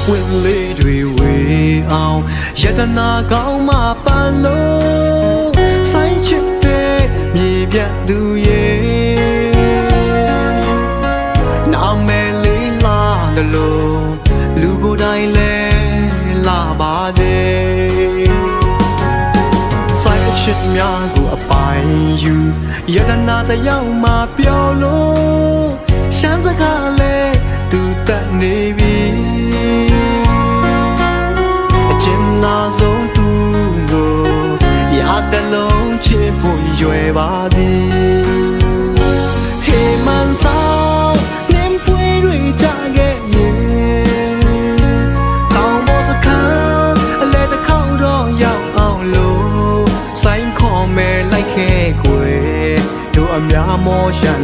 ဝင်လေးတွေဝေအောင်ယတနာကောင်းမှပန်လို့ဆိုင်ချစ်တဲ့မြေပြတ်သူရဲ့နာမည်လေးလာတယ်လို့လူကိုယ်တိုင်လဲလာပါတယ်ဆိုင်အချစ်များကိုအပိုင်ယူယတနာတယောက်မှပြောလို့ရှမ်းစကားလဲသူတက်နေပြီအကျဉ်းနာဆုံးသူကိုရတဲ့လုံးချစ်ဖို့ရွယ်ပါသည်ဟေးမန်ဆောင်နင်းပွေတွေကြခဲ့ရင်ကောင်းဖို့စကားအလဲတစ်ခေါက်တော့ရောက်အောင်လို့ဆိုင်ခေါ်မယ်လိုက်ခဲ့ကွယ်တို့အများမောရှန်